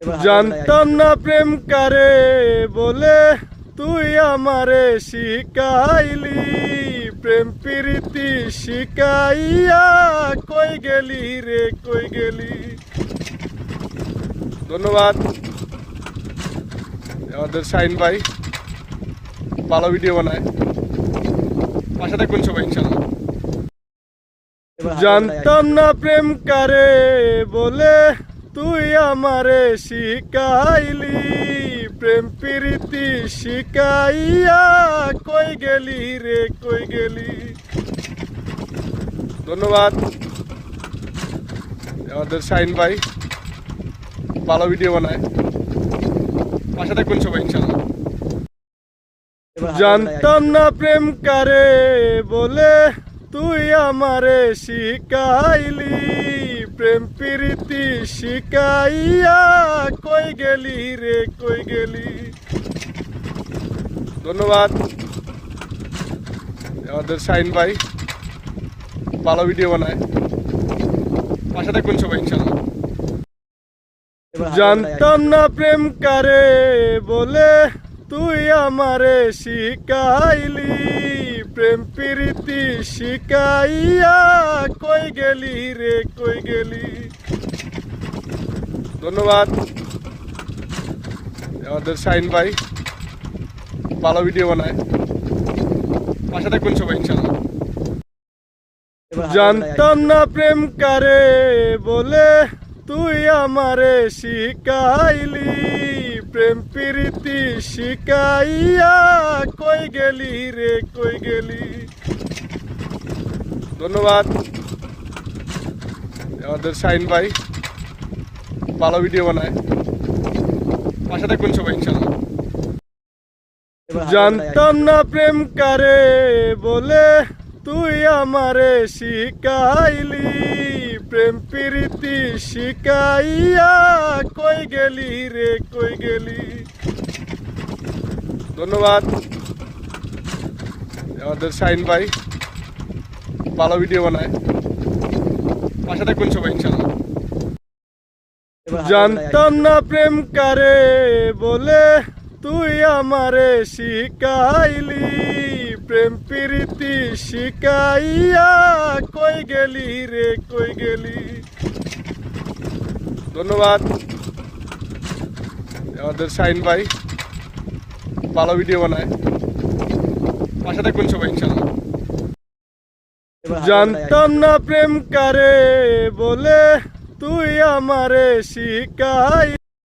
জানতাম না প্রেম কারে বলে তুই আমারে শিখাইলি, প্রেম প্রীতি শিখাইয়া কই গেলি রে কই গেলি। ধন্যবাদ আমাদের শাইন ভাই, ভালো ভিডিও বানায়, পাশে থাকবেন সবাই ইনশাল্লাহ। জানতাম না প্রেম কারে বলে তুই আমারে শিখাইলি, প্রেম প্রীতি শিখাইয়া কই গেলি রে কই গেলি। ধন্যবাদ আমাদের শাইন ভাই, ভালো ভিডিও বানায়, পাশে থাকবেন সবাই ইনশাল্লাহ। জানতাম না প্রেম কারে বলে তুই আমারে শিখাইলি, প্রেম প্রীতি শিখাইয়া কই গেলি রে কই গেলি। ধন্যবাদ আমাদের শাইন ভাই, ভালো ভিডিও বানায়, পাশে থাকবেন সবাই ইনশাল্লাহ। জানতাম না প্রেম কারে বলে তুই আমারে শিখাইলি, প্রেম প্রীতি শিখাইয়া কই গেলি রে কই গেলি। ধন্যবাদ আমাদের শাইন ভাই, ভালো ভিডিও বানায়, পাশে থাকবেন সবাই ইনশাল্লাহ। জানতাম না প্রেম কারে বলে তুই আমারে শিখাইলি, প্রেম প্রীতি শিখাইয়া কই গেলি রে কই গেলি। ধন্যবাদ আমাদের শাইন ভাই, ভালো ভিডিও বানায়, পাশে থাকবেন সবাই ইনশাল্লাহ। জানতাম না প্রেম কারে বলে তুই আমারে শিখাইলি, প্রেম প্রীতি শিখাইয়া কই গেলি রে কই গেলি। ধন্যবাদ আমাদের শাইন ভাই, ভালো ভিডিও বানায়, পাশে থাকবেন সবাই ইনশাল্লাহ। জানতাম না প্রেম কারে বলে তুই আমারে শিখাইলি, প্রেম প্রীতি শিখাইয়া কই গেলি রে কই গেলি। ধন্যবাদ আমাদের শাইন ভাই, ভালো ভিডিও বানায়, পাশে থাকবেন সবাই ইনশাল্লাহ। জানতাম না প্রেম কারে বলে তুই আমারে শিখাই।